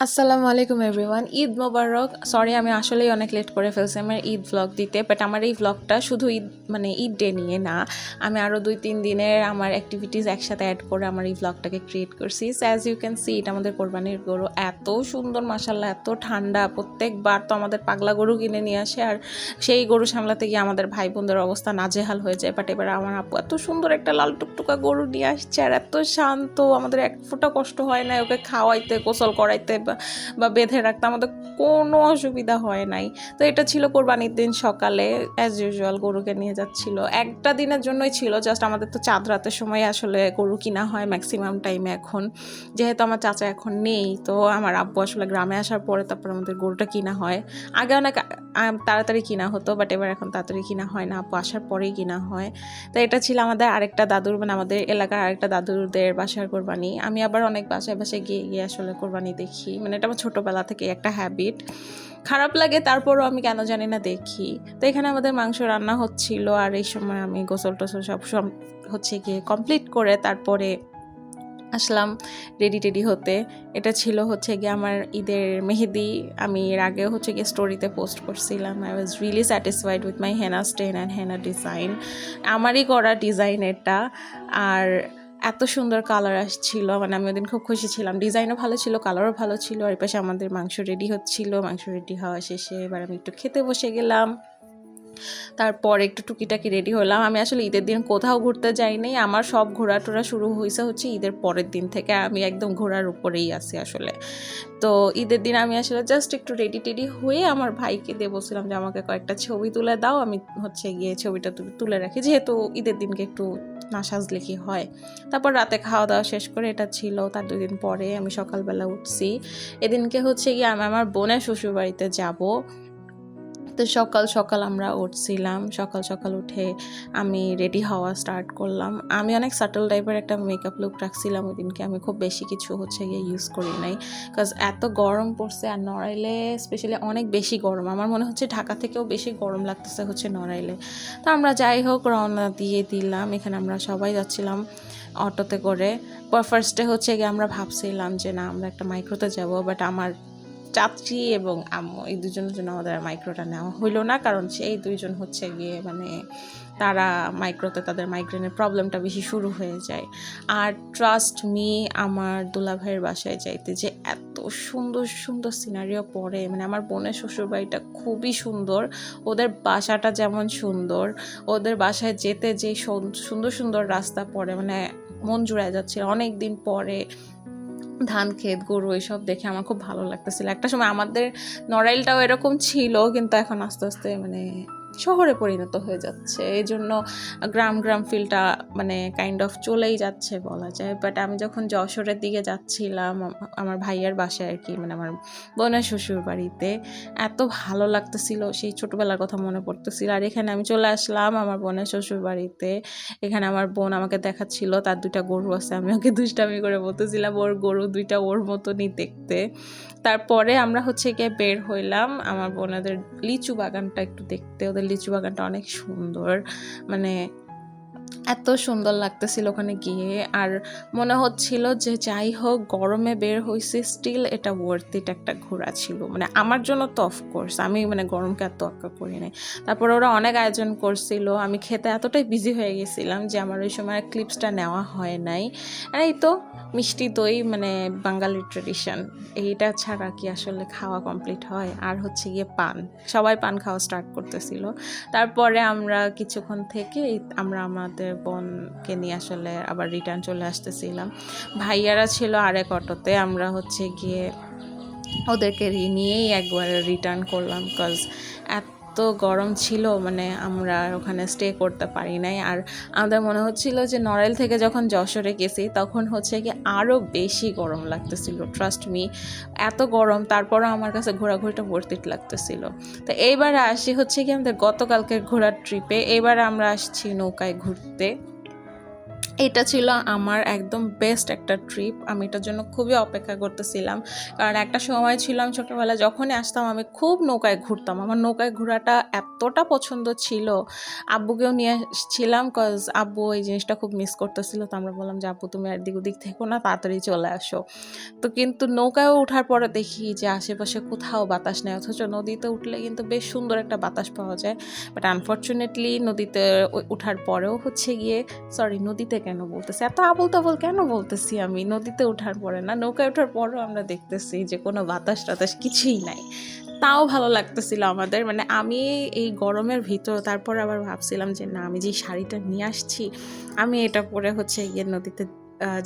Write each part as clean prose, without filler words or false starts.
আসসালামু আলাইকুম এভরিওয়ান, ঈদ মোবারক। সরি, আমি আসলেই অনেক লেট করে ফেলছি আমার ঈদ ভ্লগ দিতে, বাট আমার এই ভ্লগটা শুধু ঈদ ঈদ ডে নিয়ে না, আমি আরও 2-3 দিনের আমার অ্যাক্টিভিটিস একসাথে অ্যাড করে আমার এই ভ্লগটাকে ক্রিয়েট করছি। অ্যাজ ইউ ক্যান সি, এটা আমাদের কোরবানির গরু, এত সুন্দর মাশাল্লাহ, এত ঠান্ডা। প্রত্যেকবার তো আমাদের পাগলা গরু কিনে নিয়ে আসে, আর সেই গরু সামলাতে গিয়ে আমাদের ভাই বোনদের অবস্থা নাজেহাল হয়ে যায়। বাট এবার আমার আপু এত সুন্দর একটা লাল টুকটুকা গরু নিয়ে আসছে, আর এত শান্ত, আমাদের এক ফোঁটা কষ্ট হয় না ওকে খাওয়াইতে, গোসল করাইতে বা বেঁধে রাখতে, আমাদের কোনো অসুবিধা হয় নাই। তো এটা ছিল কোরবানির দিন সকালে, অ্যাজ ইউজুয়াল গরুকে নিয়ে যাচ্ছিল। একটা দিনের জন্যই ছিল, জাস্ট আমাদের তো চাঁদ রাতের সময় আসলে গরু কিনা হয় ম্যাক্সিমাম টাইমে। এখন যেহেতু আমার চাচা এখন নেই, তো আমার আব্বু আসলে গ্রামে আসার পরে তারপর আমাদের গরুটা কিনা হয়। আগে অনেক তাড়াতাড়ি কিনা হতো, বাট এবার এখন তাড়াতাড়ি কিনা হয় না, আব্বু আসার পরেই কিনা হয়। তো এটা ছিল আমাদের আরেকটা দাদুর, আমাদের এলাকার আরেকটা দাদুদের বাসার কোরবানি। আমি আবার অনেক বাসায় বাসায় গিয়ে গিয়ে আসলে কোরবানি দেখি, এটা আমার ছোটোবেলা থেকে একটা হ্যাবিট। খারাপ লাগে, তারপরও আমি কেন জানি না দেখি। তো এখানে আমাদের মাংস রান্না হচ্ছিল, আর এই সময় আমি গোসল টোসল সব হচ্ছে গিয়ে কমপ্লিট করে তারপরে আসলাম রেডি হতে। এটা ছিল হচ্ছে গিয়ে আমার ঈদের মেহেদি। আমি এর আগেও হচ্ছে গিয়ে স্টোরিতে পোস্ট করছিলাম। I was really satisfied with my henna stain and henna design, আমারই করা ডিজাইন এটা। আর এত সুন্দর কালার আসছিল, আমি ওদিন খুব খুশি ছিলাম। ডিজাইনও ভালো ছিল, কালারও ভালো ছিল। আর পাশে আমাদের মাংস রেডি হচ্ছিল। মাংস রেডি হওয়া শেষে এবার আমি একটু খেতে বসে গেলাম। তারপর একটু টুকিটাকি রেডি হলাম। আমি আসলে ঈদের দিন কোথাও ঘুরতে যাইনি, আমার সব ঘোরাটোরা শুরু হয়েছে হচ্ছে ঈদের পরের দিন থেকে। আমি একদম ঘোরার উপরেই আছি আসলে। তো ঈদের দিন আমি আসলে জাস্ট একটু রেডি হয়ে আমার ভাইকে দিয়ে বলছিলাম যে আমাকে কয়েকটা ছবি তুলে দাও, আমি হচ্ছে গিয়ে ছবিটা তুলে রাখি, যেহেতু ঈদের দিনকে একটু না সাজলে কি হয়। তারপর রাতে খাওয়া দাওয়া শেষ করে, এটা ছিল তার 2 দিন পরে, আমি সকালবেলা উঠছি। এদিনকে হচ্ছে গিয়ে আমি আমার বোনের শ্বশুরবাড়িতে যাব। তো সকাল সকাল আমরা উঠছিলাম, সকাল সকাল উঠে আমি রেডি হওয়া স্টার্ট করলাম। আমি অনেক সাটল টাইপের একটা মেকআপ লুক রাখছিলাম ওই দিনকে, আমি খুব বেশি কিছু হচ্ছে গিয়ে ইউজ করি নাই, বিকজ এত গরম পড়ছে। আর নড়াইলে স্পেশালি অনেক বেশি গরম, আমার মনে হচ্ছে ঢাকা থেকেও বেশি গরম লাগতেছে হচ্ছে নড়াইলে। তো আমরা যাই হোক রওনা দিয়ে দিলাম। এখানে আমরা সবাই যাচ্ছিলাম অটোতে করে। ফার্স্টে হচ্ছে গিয়ে আমরা ভাবছিলাম যে না, আমরা একটা মাইক্রোতে যাব, বাট আমার চাচি এবং আম্মু এই দুজনের জন্য আমাদের মাইক্রোটা নেওয়া হইলো না, কারণ সেই দুইজন হচ্ছে গিয়ে তারা মাইক্রোতে তাদের মাইগ্রেনের প্রবলেমটা বেশি শুরু হয়ে যায়। আর ট্রাস্ট মি, আমার দুলাভাইয়ের বাসায় যাইতে যে এত সুন্দর সুন্দর সিনারিও পড়ে, আমার বোনের শ্বশুরবাড়িটা খুবই সুন্দর। ওদের বাসাটা যেমন সুন্দর, ওদের বাসায় যেতে যে সুন্দর সুন্দর রাস্তা পড়ে, মন জুড়ায় যাচ্ছে। অনেক দিন পরে ধান ক্ষেত, গরু, এসব দেখে আমার খুব ভালো লাগতেছিল। একটা সময় আমাদের নড়াইলটাও এরকম ছিল, কিন্তু এখন আস্তে আস্তে শহরে পরিণত হয়ে যাচ্ছে। এই জন্য গ্রাম ফিলটা কাইন্ড অফ চলেই যাচ্ছে বলা যায়। বাট আমি যখন যশোরের দিকে যাচ্ছিলাম আমার ভাইয়ের বাসায় আর কি, আমার বোনের শ্বশুর বাড়িতে, এত ভালো লাগতেছিল, সেই ছোটোবেলার কথা মনে পড়তেছিল। আর এখানে আমি চলে আসলাম আমার বোনের শ্বশুর বাড়িতে। এখানে আমার বোন আমাকে দেখাচ্ছিল তার 2টা গরু আছে, আমি ওকে দুষ্টামি করে বলতেছিলাম ওর গরু 2টা ওর মতনই দেখতে। তারপরে আমরা হচ্ছে গিয়ে বের হইলাম আমার বোনেদের লিচু বাগানটা একটু দেখতে। ওদের লিচু বাগানটা অনেক সুন্দর, এত সুন্দর লাগতেছিল ওখানে গিয়ে। আর মনে হচ্ছিল যে যাই হোক গরমে বের হয়েছি, স্টিল এটা ওয়ার্থ ইট একটা ঘোরা ছিল। আমার জন্য তো অফকোর্স, আমি গরমকে এত অক্কা করি নাই। তারপর ওরা অনেক আয়োজন করছিল, আমি খেতে এতটাই বিজি হয়ে গেছিলাম যে আমার ওই সময় ক্লিপসটা নেওয়া হয় নাই। আর এই তো মিষ্টি দই, বাঙালির ট্রেডিশন, এইটা ছাড়া কি আসলে খাওয়া কমপ্লিট হয়? আর হচ্ছে গিয়ে পান, সবাই পান খাওয়া স্টার্ট করতেছিল। তারপরে আমরা কিছুক্ষণ থেকে আমরা আমাদের বোনকে নিয়ে আসলে আবার রিটার্ন চলে আসতেছিলাম। ভাইয়ারা ছিল আরেক অটোতে, আমরা হচ্ছে গিয়ে ওদেরকে নিয়েই একবার রিটার্ন করলাম, বিকজ এত গরম ছিল, আমরা ওখানে স্টে করতে পারি নাই। আর আমাদের মনে হচ্ছিল যে নড়াইল থেকে যখন যশোরে গেছি তখন হচ্ছে কি আরও বেশি গরম লাগতেছিল। ট্রাস্ট মি, এত গরম, তারপরও আমার কাছে ঘোরাঘুরিটা ওয়ার্থ ইট লাগতেছিল। তো এইবার আসি হচ্ছে কি আমাদের গতকালকের ঘোরার ট্রিপে। এবার আমরা আসছি নৌকায় ঘুরতে। এটা ছিল আমার একদম বেস্ট একটা ট্রিপ। আমি এটার জন্য খুবই অপেক্ষা করতেছিলাম, কারণ একটা সময় ছিল আমি ছোটোবেলায় যখনই আসতাম আমি খুব নৌকায় ঘুরতাম। আমার নৌকায় ঘোরাটা এতটা পছন্দ ছিল, আব্বুকেও নিয়ে এসেছিলাম কজ আব্বু এই জিনিসটা খুব মিস করতেছিল। তো আমরা বললাম যে আব্বু তুমি আর দিক ওদিক থেকো না, তাড়াতাড়ি চলে আসো। তো কিন্তু নৌকায় ওঠার পরে দেখি যে আশেপাশে কোথাও বাতাস নেই, অথচ নদীতে উঠলে কিন্তু বেশ সুন্দর একটা বাতাস পাওয়া যায়। বাট আনফর্চুনেটলি নদীতে ওঠার পরেও হচ্ছে গিয়ে, সরি নদীতে কেন বলতেছি, এত আবল তাবল কেন বলতেছি আমি, নদীতে ওঠার পরে না, নৌকায় ওঠার পরেও আমরা দেখতেছি যে কোনো বাতাস টাতাস কিছুই নাই। তাও ভালো লাগতেছিল আমাদের, মানে আমি এই গরমের ভিতর তারপরে আবার ভাবছিলাম যে না, আমি যে শাড়িটা নিয়ে আসছি আমি এটা পরে হচ্ছে গিয়ে নদীতে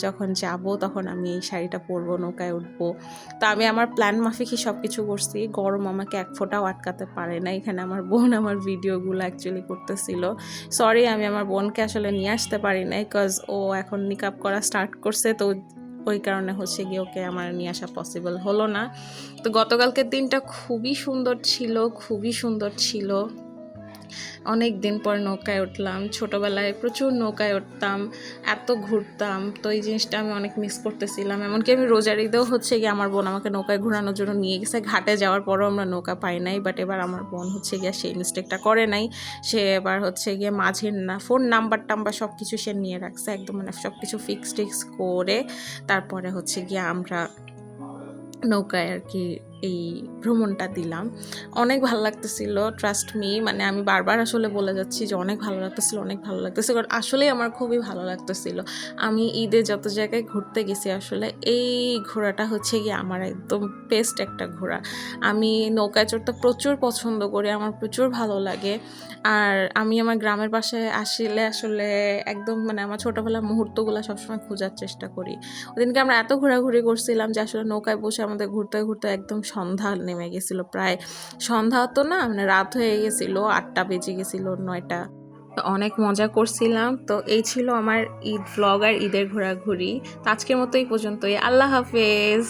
যখন যাব তখন আমি এই শাড়িটা পরবো, নৌকায় উঠবো। তো আমি আমার প্ল্যান মাফিকই সব কিছু করছি, গরম আমাকে এক ফোঁটাও আটকাতে পারে না। এখানে আমার বোন আমার ভিডিওগুলো অ্যাকচুয়ালি করতেছিল। সরি আমি আমার বোনকে আসলে নিয়ে আসতে পারি নাই, বিকজ ও এখন নিকাব করা স্টার্ট করছে, তো ওই কারণে হচ্ছে গিয়ে ওকে আমার নিয়ে আসা পসিবল হলো না। তো গতকালকের দিনটা খুবই সুন্দর ছিল, খুবই সুন্দর ছিল। অনেক দিন পর নৌকায় উঠলাম, ছোটোবেলায় প্রচুর নৌকায় উঠতাম, এত ঘুরতাম। তো এই জিনিসটা আমি অনেক মিস করতেছিলাম। এমনকি আমি রোজার ঈদেও হচ্ছে গিয়ে আমার বোন আমাকে নৌকায় ঘোরানোর জন্য নিয়ে গেছে, ঘাটে যাওয়ার পরও আমরা নৌকা পাই নাই। বাট এবার আমার বোন হচ্ছে গিয়ে সেই মিস্টেকটা করে নাই, সে এবার হচ্ছে গিয়ে মাঝের না ফোন নাম্বার টাম্বার সব কিছু সে নিয়ে রাখছে একদম, মানে সব কিছু ফিক্স টিক্স করে তারপরে হচ্ছে গিয়ে আমরা নৌকায় আর কি এই ভ্রমণটা দিলাম। অনেক ভালো লাগতেছিল, ট্রাস্ট মি, মানে আমি বারবার আসলে বলে যাচ্ছি যে অনেক ভালো লাগতেছিল, অনেক ভালো লাগতেছিল, কারণ আসলেই আমার খুবই ভালো লাগতেছিল। আমি ঈদে যত জায়গায় ঘুরতে গেছি আসলে এই ঘোরাটা হচ্ছে গিয়ে আমার একদম বেস্ট একটা ঘোরা। আমি নৌকায় চড়তে প্রচুর পছন্দ করি, আমার প্রচুর ভালো লাগে। আর আমি আমার গ্রামের পাশে আসলে আসলে একদম মানে আমার ছোটোবেলার মুহূর্তগুলো সবসময় খোঁজার চেষ্টা করি। ওদিনকে আমরা এত ঘোরাঘুরি করছিলাম যে আসলে নৌকায় বসে আমাদের ঘুরতে ঘুরতে একদম সন্ধ্যা নেমে গেছিলো, প্রায় সন্ধ্যা তো না মানে রাত হয়ে গেছিলো, 8টা বেজে গেছিলো, 9টা। অনেক মজা করছিলাম। তো এই ছিল আমার ঈদ ভ্লগ আর ঈদের ঘোরাঘুরি। তো আজকের মতো এই পর্যন্তই, আল্লাহ হাফেজ।